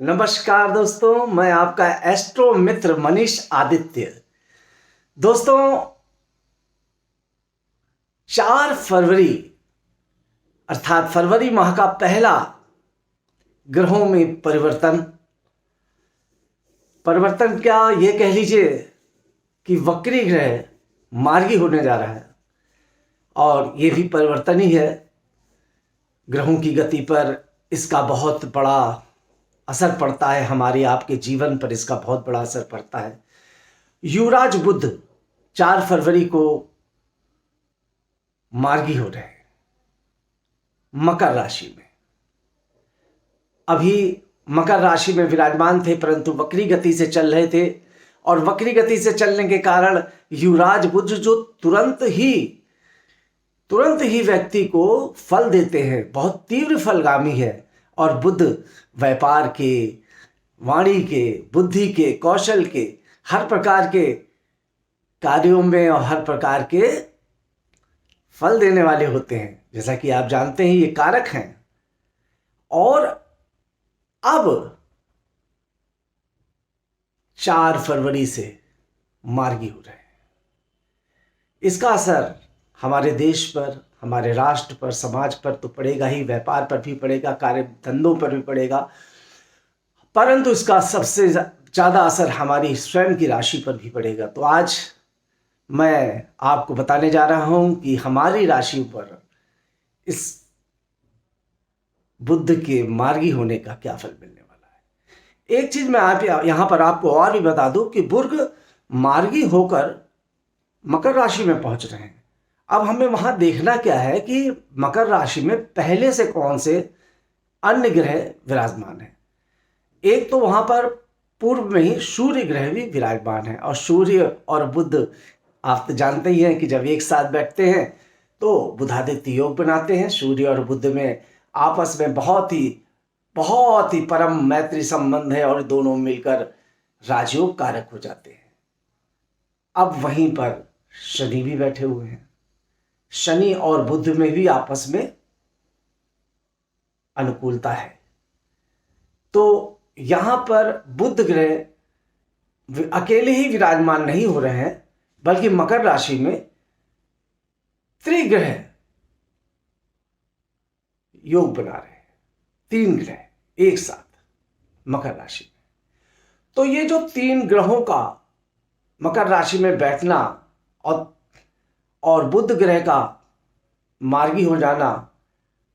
नमस्कार दोस्तों, मैं आपका एस्ट्रो मित्र मनीष आदित्य। दोस्तों, 4 फरवरी अर्थात फरवरी माह का पहला ग्रहों में परिवर्तन क्या ये कह लीजिए कि वक्री ग्रह मार्गी होने जा रहा है। और ये भी परिवर्तन ही है। ग्रहों की गति पर इसका बहुत बड़ा असर पड़ता है, हमारी आपके जीवन पर इसका बहुत बड़ा असर पड़ता है। युवराज बुध 4 फरवरी को मार्गी हो रहे हैं मकर राशि में। अभी मकर राशि में विराजमान थे, परंतु वक्री गति से चल रहे थे। और वक्री गति से चलने के कारण युवराज बुध जो तुरंत ही व्यक्ति को फल देते हैं, बहुत तीव्र फलगामी है। और बुध व्यापार के, वाणी के, बुद्धि के, कौशल के, हर प्रकार के कार्यों में और हर प्रकार के फल देने वाले होते हैं। जैसा कि आप जानते हैं, ये कारक हैं। और अब 4 फरवरी से मार्गी हो रहे हैं। इसका असर हमारे देश पर, हमारे राष्ट्र पर, समाज पर तो पड़ेगा ही, व्यापार पर भी पड़ेगा, कार्य धंधों पर भी पड़ेगा, परंतु इसका सबसे ज़्यादा असर हमारी स्वयं की राशि पर भी पड़ेगा। तो आज मैं आपको बताने जा रहा हूं कि हमारी राशि पर इस बुध के मार्गी होने का क्या फल मिलने वाला है। एक चीज मैं आप यहां पर आपको और भी बता दूं कि बुध मार्गी होकर मकर राशि में पहुंच रहे हैं। अब हमें वहां देखना क्या है कि मकर राशि में पहले से कौन से अन्य ग्रह विराजमान है। एक तो वहां पर पूर्व में ही सूर्य ग्रह भी विराजमान है। और सूर्य और बुध आप तो जानते ही हैं कि जब एक साथ बैठते हैं तो बुधादित्य योग बनाते हैं। सूर्य और बुध में आपस में बहुत ही परम मैत्री संबंध है और दोनों मिलकर राजयोग कारक हो जाते हैं। अब वहीं पर शनि भी बैठे हुए हैं। शनि और बुध में भी आपस में अनुकूलता है। तो यहां पर बुध ग्रह अकेले ही विराजमान नहीं हो रहे हैं, बल्कि मकर राशि में त्रिग्रह योग बना रहे हैं। 3 ग्रह एक साथ मकर राशि में। तो ये जो 3 ग्रहों का मकर राशि में बैठना और बुध ग्रह का मार्गी हो जाना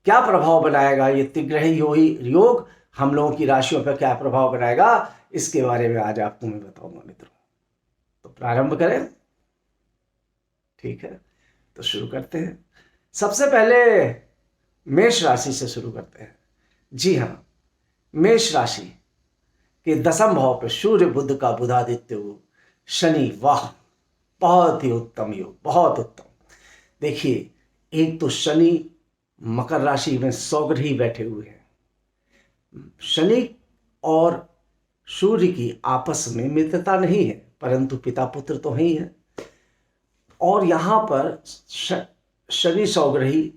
क्या प्रभाव बनाएगा, ये त्रिग्रह योग हम लोगों की राशियों पर क्या प्रभाव बनाएगा, इसके बारे में आज आपको मैं बताऊंगा मित्रों। तो प्रारंभ करें। ठीक है, तो शुरू करते हैं। सबसे पहले मेष राशि से शुरू करते हैं। जी हाँ, मेष राशि के 10वें भाव पर सूर्य बुध का बुधादित्य योग, शनि, वाह बहुत ही उत्तम योग, बहुत उत्तम। देखिए, एक तो शनि मकर राशि में सौग्रही बैठे हुए हैं। शनि और सूर्य की आपस में मित्रता नहीं है, परंतु पिता पुत्र तो ही है। और यहां पर शनि सौग्रही,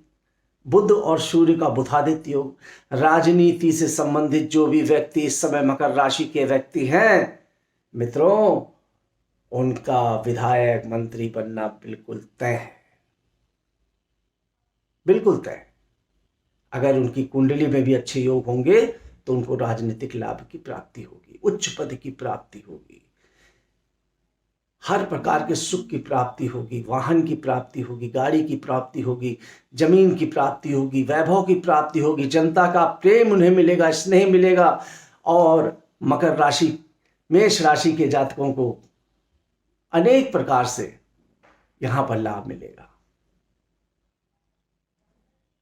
बुध और सूर्य का बुधादित्य योग। राजनीति से संबंधित जो भी व्यक्ति इस समय मकर राशि के व्यक्ति हैं मित्रों, उनका विधायक मंत्री बनना बिल्कुल तय है, बिल्कुल तय। अगर उनकी कुंडली में भी अच्छे योग होंगे तो उनको राजनीतिक लाभ की प्राप्ति होगी, उच्च पद की प्राप्ति होगी, हर प्रकार के सुख की प्राप्ति होगी, वाहन की प्राप्ति होगी, गाड़ी की प्राप्ति होगी, जमीन की प्राप्ति होगी, वैभव की प्राप्ति होगी, जनता का प्रेम उन्हें मिलेगा, स्नेह मिलेगा। और मकर राशि, मेष राशि के जातकों को अनेक प्रकार से यहां पर लाभ मिलेगा।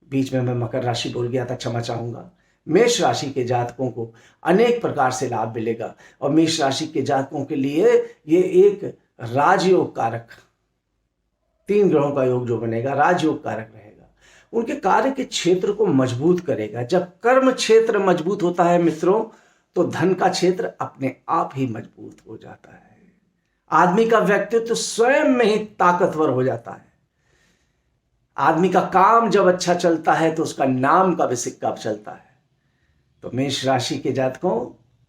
बीच में मैं मकर राशि बोल गया था, क्षमा चाहूंगा। मेष राशि के जातकों को अनेक प्रकार से लाभ मिलेगा। और मेष राशि के जातकों के लिए ये एक राजयोग कारक, 3 ग्रहों का योग जो बनेगा राजयोग कारक रहेगा। उनके कार्य के क्षेत्र को मजबूत करेगा। जब कर्म क्षेत्र मजबूत होता है मित्रों, तो धन का क्षेत्र अपने आप ही मजबूत हो जाता है। आदमी का व्यक्तित्व स्वयं में ही ताकतवर हो जाता है। आदमी का काम जब अच्छा चलता है तो उसका नाम का भी सिक्का चलता है। तो मेष राशि के जातकों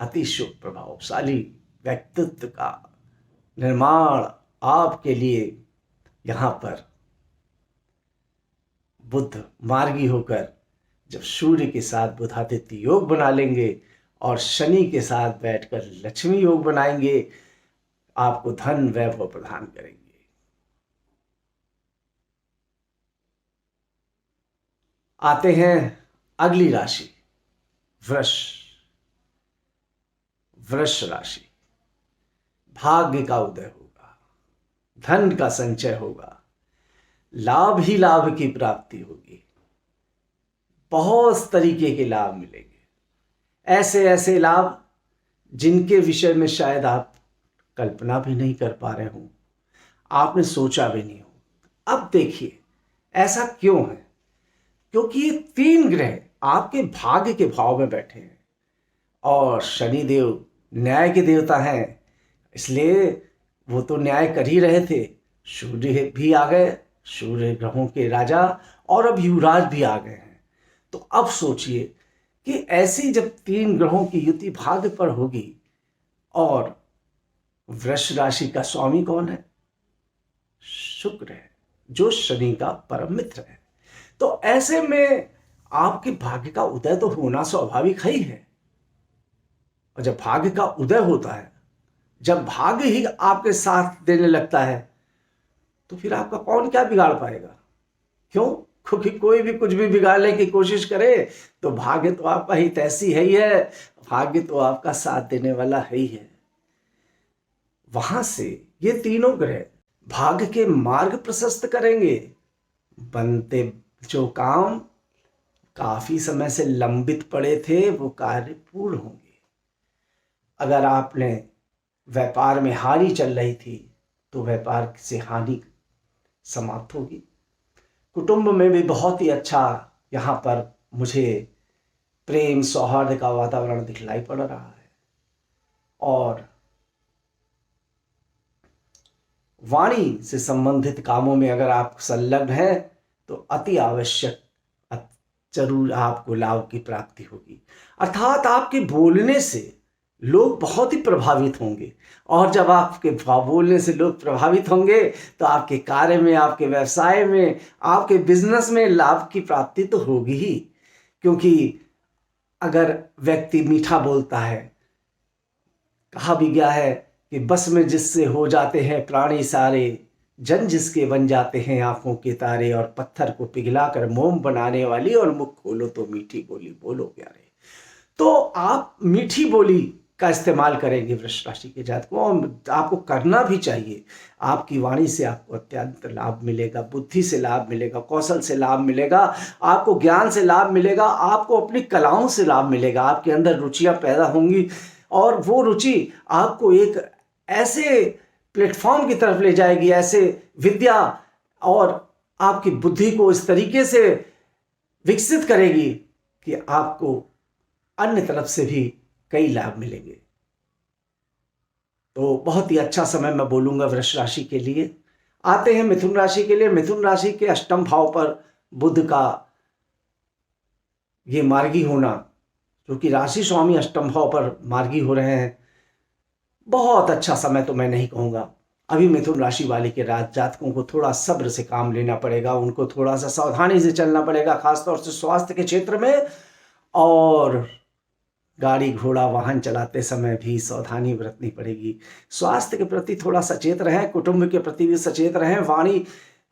अति शुभ प्रभावशाली व्यक्तित्व का निर्माण आपके लिए यहाँ पर बुध मार्गी होकर जब सूर्य के साथ बुधादित्य योग बना लेंगे और शनि के साथ बैठकर लक्ष्मी योग बनाएंगे, आपको धन वैभव प्रदान करेंगे। आते हैं अगली राशि वृष। वृष राशि, भाग्य का उदय होगा, धन का संचय होगा, लाभ ही लाभ की प्राप्ति होगी, बहुत तरीके के लाभ मिलेंगे, ऐसे ऐसे लाभ जिनके विषय में शायद आप कल्पना भी नहीं कर पा रहे हो, आपने सोचा भी नहीं हो। अब देखिए ऐसा क्यों है, क्योंकि ये 3 ग्रह आपके भाग्य के भाव में बैठे हैं और शनिदेव न्याय के देवता हैं, इसलिए वो तो न्याय कर ही रहे थे। सूर्य भी आ गए, सूर्य ग्रहों के राजा, और अब युवराज भी आ गए हैं। तो अब सोचिए कि ऐसी जब 3 ग्रहों की युति भाग्य पर होगी, और वृष राशि का स्वामी कौन है? शुक्र है, जो शनि का परम मित्र है। तो ऐसे में आपके भाग्य का उदय तो होना स्वाभाविक ही है। और जब भाग्य का उदय होता है, जब भाग्य ही आपके साथ देने लगता है, तो फिर आपका कौन क्या बिगाड़ पाएगा? क्यों? क्योंकि कोई भी कुछ भी बिगाड़ने की कोशिश करे तो भाग्य तो आपका ही तैसी है ही है, भाग्य तो आपका साथ देने वाला है ही है। वहां से ये तीनों ग्रह भाग्य के मार्ग प्रशस्त करेंगे, बनते जो काम काफी समय से लंबित पड़े थे वो कार्य पूर्ण होंगे। अगर आपने व्यापार में हानि चल रही थी तो व्यापार से हानि समाप्त होगी। कुटुंब में भी बहुत ही अच्छा यहाँ पर मुझे प्रेम सौहार्द का वातावरण दिखलाई पड़ रहा है। और वाणी से संबंधित कामों में अगर आप संलग्न हैं तो अति आवश्यक जरूर आपको लाभ की प्राप्ति होगी। अर्थात आपके बोलने से लोग बहुत ही प्रभावित होंगे, और जब आपके बोलने से लोग प्रभावित होंगे तो आपके कार्य में, आपके व्यवसाय में, आपके बिजनेस में लाभ की प्राप्ति तो होगी ही। क्योंकि अगर व्यक्ति मीठा बोलता है, कहा भी गया है कि बस में जिससे हो जाते हैं प्राणी सारे, जन जिसके बन जाते हैं आंखों के तारे, और पत्थर को पिघलाकर मोम बनाने वाली, और मुख खोलो तो मीठी बोली बोलो प्यारे। तो आप मीठी बोली का इस्तेमाल करेंगे वृष राशि के जातकों, और आपको करना भी चाहिए। आपकी वाणी से आपको अत्यंत लाभ मिलेगा, बुद्धि से लाभ मिलेगा, कौशल से लाभ मिलेगा, आपको ज्ञान से लाभ मिलेगा, आपको अपनी कलाओं से लाभ मिलेगा। आपके अंदर रुचियां पैदा होंगी, और वो रुचि आपको एक ऐसे प्लेटफॉर्म की तरफ ले जाएगी, ऐसे विद्या और आपकी बुद्धि को इस तरीके से विकसित करेगी कि आपको अन्य तरफ से भी कई लाभ मिलेंगे। तो बहुत ही अच्छा समय मैं बोलूंगा वृष राशि के लिए। आते हैं मिथुन राशि के लिए। मिथुन राशि के अष्टम भाव पर बुध का ये मार्गी होना, क्योंकि राशि स्वामी अष्टम भाव पर मार्गी हो रहे हैं, बहुत अच्छा समय तो मैं नहीं कहूँगा। अभी मिथुन राशि वाले के जातकों को थोड़ा सब्र से काम लेना पड़ेगा, उनको थोड़ा सा सावधानी से चलना पड़ेगा, खासतौर से स्वास्थ्य के क्षेत्र में, और गाड़ी घोड़ा वाहन चलाते समय भी सावधानी बरतनी पड़ेगी। स्वास्थ्य के प्रति थोड़ा सचेत रहें, कुटुंब के प्रति भी सचेत रहें। वाणी,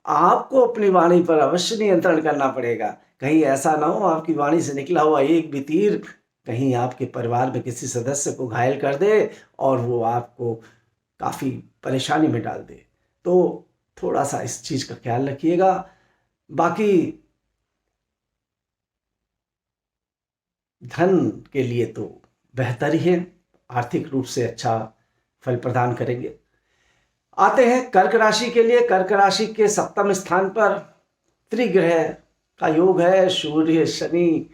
आपको अपनी वाणी पर अवश्य नियंत्रण करना पड़ेगा। कहीं ऐसा ना हो आपकी वाणी से निकला हुआ एक भी तीर कहीं आपके परिवार में किसी सदस्य को घायल कर दे और वो आपको काफ़ी परेशानी में डाल दे। तो थोड़ा सा इस चीज़ का ख्याल रखिएगा। बाकी धन के लिए तो बेहतर ही है, आर्थिक रूप से अच्छा फल प्रदान करेंगे। आते हैं कर्क राशि के लिए। कर्क राशि के सप्तम स्थान पर त्रिग्रह का योग है, सूर्य, शनि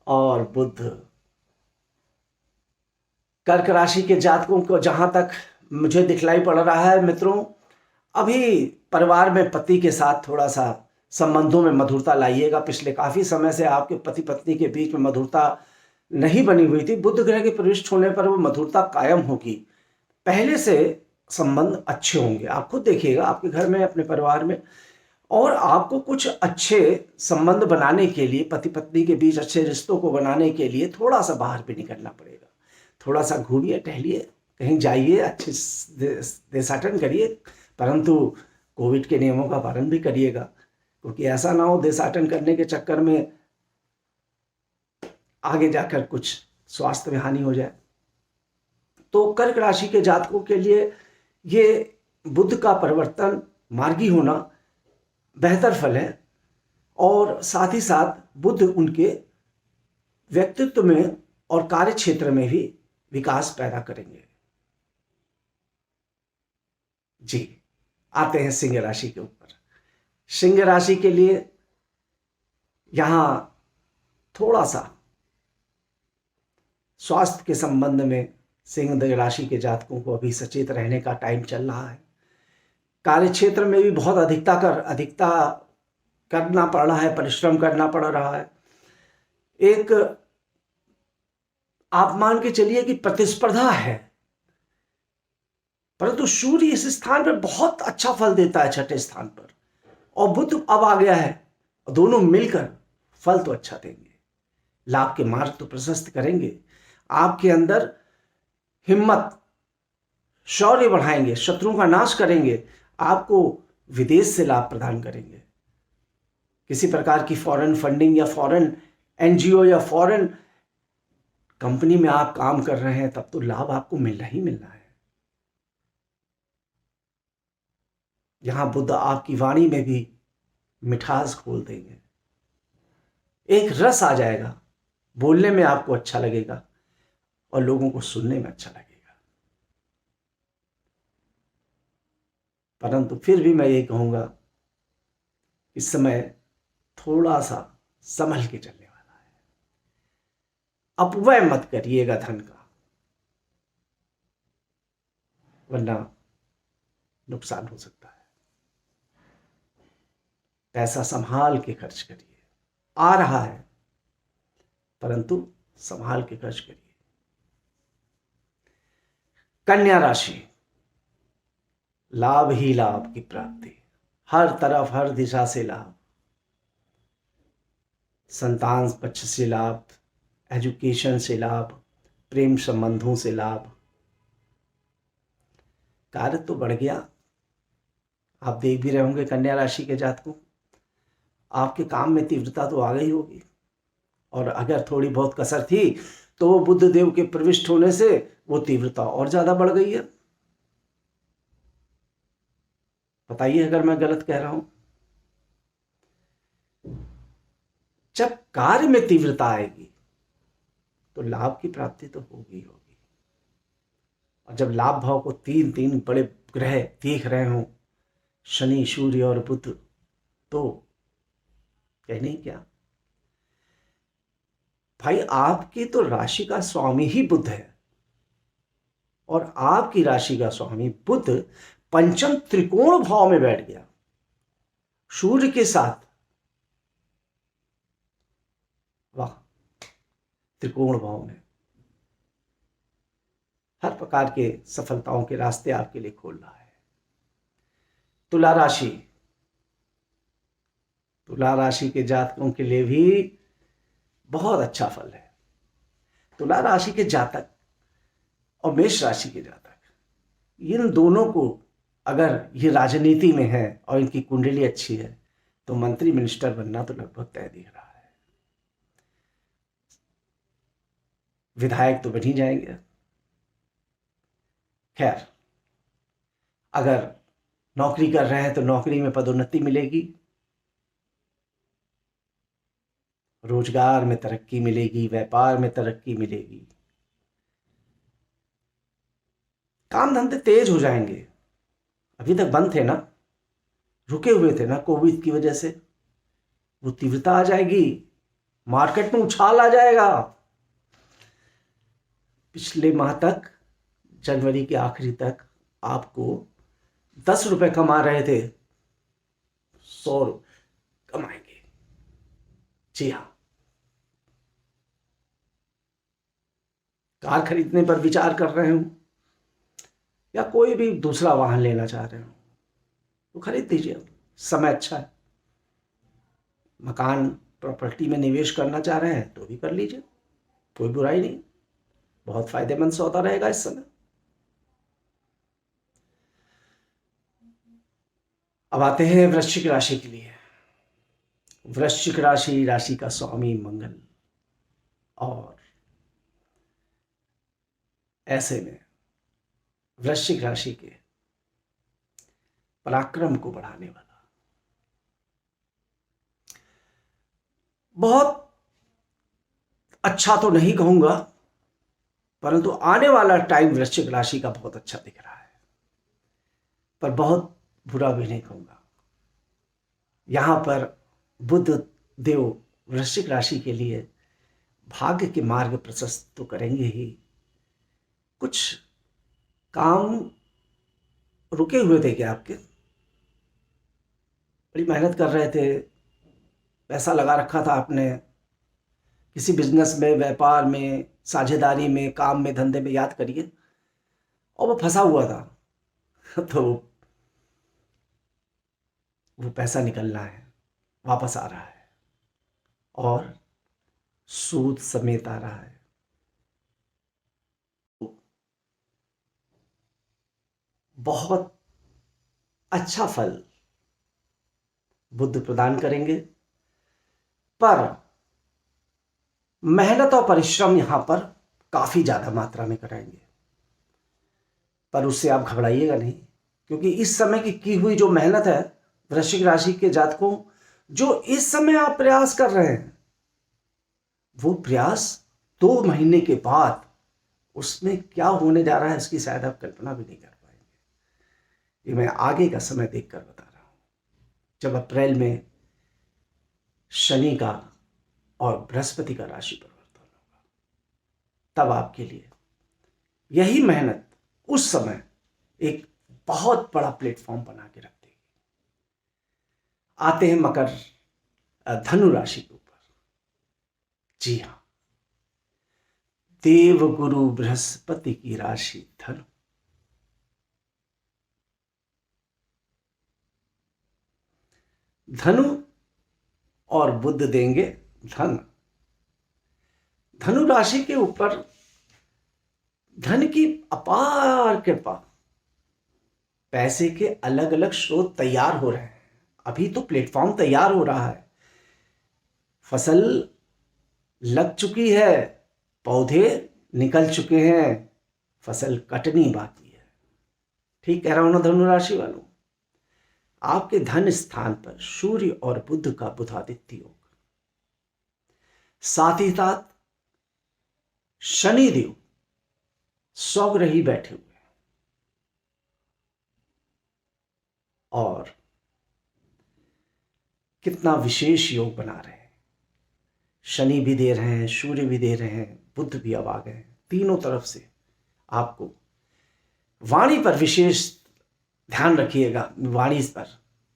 और बुध। कर्क राशि के जातकों को जहां तक मुझे दिखलाई पड़ रहा है मित्रों, अभी परिवार में पति के साथ थोड़ा सा संबंधों में मधुरता लाइएगा। पिछले काफ़ी समय से आपके पति पत्नी के बीच में मधुरता नहीं बनी हुई थी, बुध ग्रह के प्रविष्ट होने पर वो मधुरता कायम होगी। पहले से संबंध अच्छे होंगे। आप खुद देखिएगा आपके घर में, अपने परिवार में। और आपको कुछ अच्छे संबंध बनाने के लिए, पति पत्नी के बीच अच्छे रिश्तों को बनाने के लिए थोड़ा सा बाहर भी निकलना पड़ेगा। थोड़ा सा घूमिए, टहलिए, कहीं जाइए, अच्छे देशाटन करिए, परंतु कोविड के नियमों का पालन भी करिएगा, क्योंकि ऐसा ना हो देशाटन करने के चक्कर में आगे जाकर कुछ स्वास्थ्य में हानि हो जाए। तो कर्क राशि के जातकों के लिए ये बुध का परिवर्तन, मार्गी होना बेहतर फल है। और साथ ही साथ बुध उनके व्यक्तित्व में और कार्य क्षेत्र में भी विकास पैदा करेंगे। जी, आते हैं सिंह राशि के ऊपर। सिंह राशि के लिए यहां थोड़ा सा स्वास्थ्य के संबंध में सिंह राशि के जातकों को अभी सचेत रहने का टाइम चल रहा है। कार्य क्षेत्र में भी बहुत अधिकता करना पड़ रहा है, परिश्रम करना पड़ रहा है। एक आप मान के चलिए कि प्रतिस्पर्धा है, परंतु सूर्य इस स्थान पर बहुत अच्छा फल देता है, छठे स्थान पर, और बुध अब आ गया है, दोनों मिलकर फल तो अच्छा देंगे, लाभ के मार्ग तो प्रशस्त करेंगे। आपके अंदर हिम्मत, शौर्य बढ़ाएंगे, शत्रुओं का नाश करेंगे, आपको विदेश से लाभ प्रदान करेंगे। किसी प्रकार की फॉरेन फंडिंग या फॉरेन एनजीओ या फॉरेन कंपनी में आप काम कर रहे हैं, तब तो लाभ आपको मिलना ही मिलना है। यहां बुद्ध आपकी वाणी में भी मिठास खोल देंगे, एक रस आ जाएगा, बोलने में आपको अच्छा लगेगा और लोगों को सुनने में अच्छा लगेगा। परंतु फिर भी मैं ये कहूंगा, इस समय थोड़ा सा संभल के चलने वाला है। अपव्यय मत करिएगा धन का, वरना नुकसान हो सकता है। पैसा संभाल के खर्च करिए, आ रहा है परंतु संभाल के खर्च करिए। कन्या राशि, लाभ ही लाभ की प्राप्ति, हर तरफ हर दिशा से लाभ, संतान पक्ष से लाभ, एजुकेशन से लाभ, प्रेम संबंधों से लाभ, कार्य तो बढ़ गया। आप देख भी रहे होंगे कन्या राशि के जातकों, आपके काम में तीव्रता तो आ गई होगी, और अगर थोड़ी बहुत कसर थी तो बुध देव के प्रविष्ट होने से वो तीव्रता और ज्यादा बढ़ गई है। बताइए अगर मैं गलत कह रहा हूं। जब कार्य में तीव्रता आएगी तो लाभ की प्राप्ति तो होगी होगी, और जब लाभ भाव को तीन तीन बड़े ग्रह देख रहे हो, शनि, सूर्य और बुध, तो कहने क्या भाई, आपकी तो राशि का स्वामी ही बुध है, और आपकी राशि का स्वामी बुध पंचम त्रिकोण भाव में बैठ गया सूर्य के साथ। वाह, त्रिकोण भाव में हर प्रकार के सफलताओं के रास्ते आपके लिए खोल रहा है। तुला राशि, तुला राशि के जातकों के लिए भी बहुत अच्छा फल है। तुला राशि के जातक और मेष राशि के जातक, इन दोनों को अगर ये राजनीति में है और इनकी कुंडली अच्छी है तो मंत्री मिनिस्टर बनना तो लगभग तय दिख रहा है। विधायक तो बन ही जाएंगे। खैर, अगर नौकरी कर रहे हैं तो नौकरी में पदोन्नति मिलेगी, रोजगार में तरक्की मिलेगी, व्यापार में तरक्की मिलेगी, काम धंधे तेज हो जाएंगे। अभी तक बंद थे ना, रुके हुए थे ना कोविड की वजह से, वो तीव्रता आ जाएगी, मार्केट में उछाल आ जाएगा। पिछले माह तक, जनवरी के आखिरी तक आपको 10 रुपए कमा रहे थे, 100 कमाएंगे। जी हाँ, कार खरीदने पर विचार कर रहे हो या कोई भी दूसरा वाहन लेना चाह रहे हो तो खरीद दीजिए, समय अच्छा है। मकान प्रॉपर्टी में निवेश करना चाह रहे हैं तो भी कर लीजिए, कोई बुराई नहीं, बहुत फायदेमंद सौदा रहेगा इस समय। अब आते हैं वृश्चिक राशि के लिए। वृश्चिक राशि, राशि का स्वामी मंगल, और ऐसे में वृश्चिक राशि के पराक्रम को बढ़ाने वाला बहुत अच्छा तो नहीं कहूंगा, परंतु आने वाला टाइम वृश्चिक राशि का बहुत अच्छा दिख रहा है, पर बहुत बुरा भी नहीं कहूंगा। यहां पर बुध देव वृश्चिक राशि के लिए भाग्य के मार्ग प्रशस्त तो करेंगे ही, कुछ काम रुके हुए थे क्या आपके, बड़ी मेहनत कर रहे थे, पैसा लगा रखा था आपने किसी बिजनेस में, व्यापार में, साझेदारी में, काम में, धंधे में, याद करिए, और वो फंसा हुआ था तो वो पैसा निकलना है, वापस आ रहा है और सूद समेत आ रहा है। बहुत अच्छा फल बुध प्रदान करेंगे, पर मेहनत और परिश्रम यहां पर काफी ज्यादा मात्रा में कराएंगे, पर उससे आप घबराइएगा नहीं, क्योंकि इस समय की हुई जो मेहनत है वृश्चिक राशि के जातकों, जो इस समय आप प्रयास कर रहे हैं, वो प्रयास 2 महीने के बाद उसमें क्या होने जा रहा है इसकी शायद आप कल्पना भी नहीं कर पाएंगे। ये मैं आगे का समय देखकर बता रहा हूं, जब अप्रैल में शनि का और बृहस्पति का राशि परिवर्तन होगा, तब आपके लिए यही मेहनत उस समय एक बहुत बड़ा प्लेटफॉर्म बना के रख देगी। आते हैं धनु राशि के ऊपर। जी हां, देव गुरु बृहस्पति की राशि धनु। धनु और बुध देंगे धन। धनु राशि के ऊपर धन की अपार कृपा, पैसे के अलग अलग स्रोत तैयार हो रहे हैं, अभी तो प्लेटफॉर्म तैयार हो रहा है, फसल लग चुकी है, पौधे निकल चुके हैं, फसल कटनी बाकी है। ठीक कह रहा हूं ना धनु राशि वालों? आपके धन स्थान पर सूर्य और बुध का बुधादित्य योग, साथ ही साथ शनिदेव स्वग्रही बैठे हुए हैं, और कितना विशेष योग बना रहे हैं। शनि भी दे रहे हैं, सूर्य भी दे रहे हैं, बुध भी अब आ गए हैं, तीनों तरफ से आपको वाणी पर विशेष ध्यान रखिएगा, वाणी पर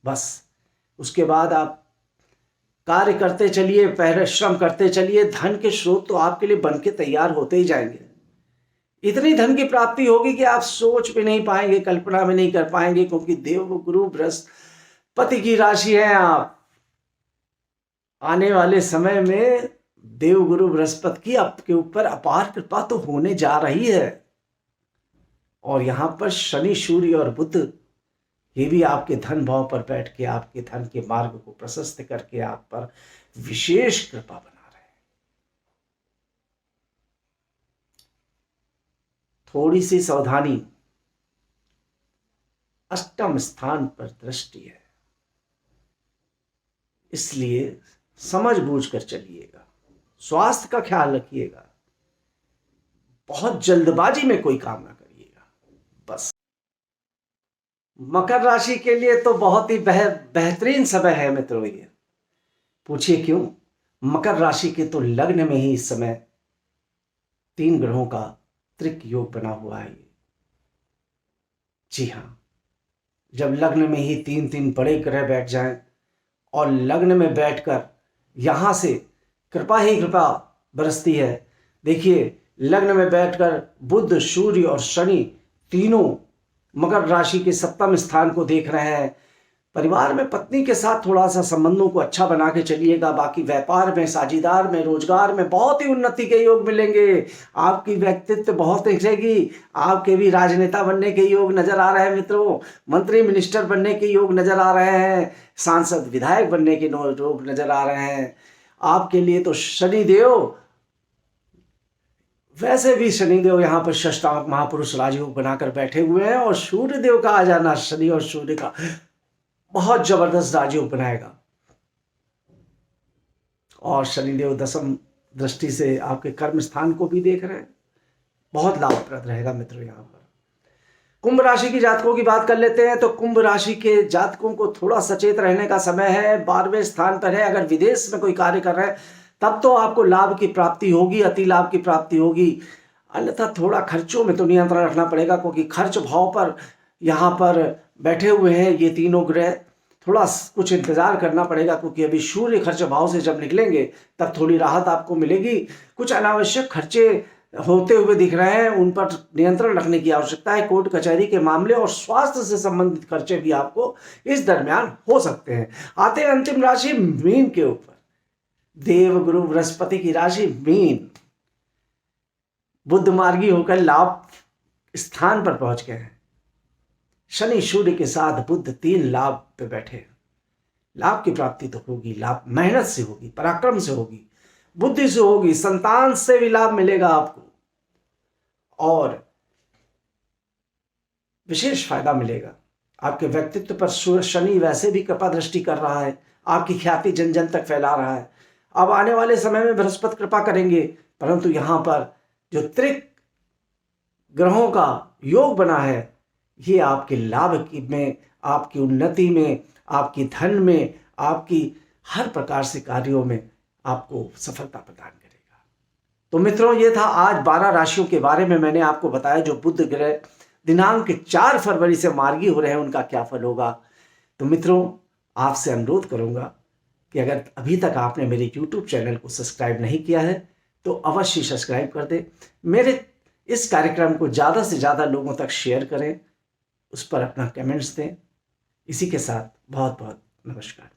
बस। उसके बाद आप कार्य करते चलिए, परिश्रम करते चलिए, धन के स्रोत तो आपके लिए बन के तैयार होते ही जाएंगे। इतनी धन की प्राप्ति होगी कि आप सोच भी नहीं पाएंगे, कल्पना भी नहीं कर पाएंगे, क्योंकि देव गुरु बृहस्पति की राशि है आप। आने वाले समय में देव गुरु बृहस्पति की आपके ऊपर अपार कृपा तो होने जा रही है, और यहां पर शनि, सूर्य और बुध ये भी आपके धन भाव पर बैठ के आपके धन के मार्ग को प्रशस्त करके आप पर विशेष कृपा बना रहे हैं। थोड़ी सी सावधानी, अष्टम स्थान पर दृष्टि है, इसलिए समझ बूझ कर चलिएगा, स्वास्थ्य का ख्याल रखिएगा, बहुत जल्दबाजी में कोई काम ना करिएगा बस। मकर राशि के लिए तो बहुत ही बेहतरीन समय है मित्रों। ये पूछिए क्यों? मकर राशि के तो लग्न में ही इस समय 3 ग्रहों का त्रिक योग बना हुआ है। जी हां, जब लग्न में ही 3 बड़े ग्रह बैठ जाएं और लग्न में बैठकर यहां से कृपा ही कृपा बरसती है। देखिए, लग्न में बैठकर बुध, सूर्य और शनि तीनों मकर राशि के सप्तम स्थान को देख रहे हैं। परिवार में पत्नी के साथ थोड़ा सा संबंधों को अच्छा बना के चलिएगा। बाकी व्यापार में, साझेदार में, रोजगार में बहुत ही उन्नति के योग मिलेंगे। आपकी व्यक्तित्व बहुत निखरेगी। आपके भी राजनेता बनने के योग नजर आ रहे हैं मित्रों। मंत्री मिनिस्टर बनने के योग नजर आ रहे हैं। सांसद विधायक बनने के योग नजर आ रहे हैं। आपके लिए तो शनिदेव, वैसे भी शनिदेव यहाँ पर षष्ठांग महापुरुष राजयोग बनाकर बैठे हुए हैं और सूर्यदेव का आ जाना शनि और सूर्य का बहुत जबरदस्त राजयोग बनाएगा। और शनिदेव दशम दृष्टि से आपके कर्म स्थान को भी देख रहे हैं। बहुत लाभप्रद रहेगा मित्रों। यहाँ पर कुंभ राशि की जातकों की बात कर लेते हैं। तो कुंभ राशि के जातकों को थोड़ा सचेत रहने का समय है। 12वें स्थान पर है। अगर विदेश में कोई कार्य कर रहे हैं तब तो आपको लाभ की प्राप्ति होगी, अति लाभ की प्राप्ति होगी। अन्यथा थोड़ा खर्चों में तो नियंत्रण रखना पड़ेगा, क्योंकि खर्च भाव पर यहाँ पर बैठे हुए हैं ये तीनों ग्रह। थोड़ा कुछ इंतजार करना पड़ेगा, क्योंकि अभी सूर्य खर्च भाव से जब निकलेंगे तब थोड़ी राहत आपको मिलेगी। कुछ अनावश्यक खर्चे होते हुए दिख रहे हैं, उन पर नियंत्रण रखने की आवश्यकता है। कोर्ट कचहरी के मामले और स्वास्थ्य से संबंधित खर्चे भी आपको इस दरमियान हो सकते हैं। आते हैं अंतिम राशि मीन के ऊपर। देव गुरु बृहस्पति की राशि मीन, बुध मार्गी होकर लाभ स्थान पर पहुंच गए हैं। शनि सूर्य के साथ बुध 3 लाभ पे बैठे हैं। लाभ की प्राप्ति तो होगी, लाभ मेहनत से होगी, पराक्रम से होगी, बुद्धि से होगी, संतान से भी लाभ मिलेगा आपको और विशेष फायदा मिलेगा। आपके व्यक्तित्व पर शनि वैसे भी कृपा दृष्टि कर रहा है। आपकी ख्याति जन जन तक फैला रहा है। अब आने वाले समय में बृहस्पति कृपा करेंगे, परंतु यहां पर जो त्रिक ग्रहों का योग बना है ये आपके लाभ में, आपकी उन्नति में, आपकी धन में, आपकी हर प्रकार से कार्यों में आपको सफलता प्रदान करेगा। तो मित्रों, ये था आज 12 राशियों के बारे में मैंने आपको बताया जो बुध ग्रह दिनांक 4 फरवरी से मार्गी हो रहे हैं, उनका क्या फल होगा। तो मित्रों, आपसे अनुरोध करूंगा कि अगर अभी तक आपने मेरे YouTube चैनल को सब्सक्राइब नहीं किया है तो अवश्य सब्सक्राइब कर दें। मेरे इस कार्यक्रम को ज़्यादा से ज़्यादा लोगों तक शेयर करें, उस पर अपना कमेंट्स दें। इसी के साथ बहुत बहुत नमस्कार।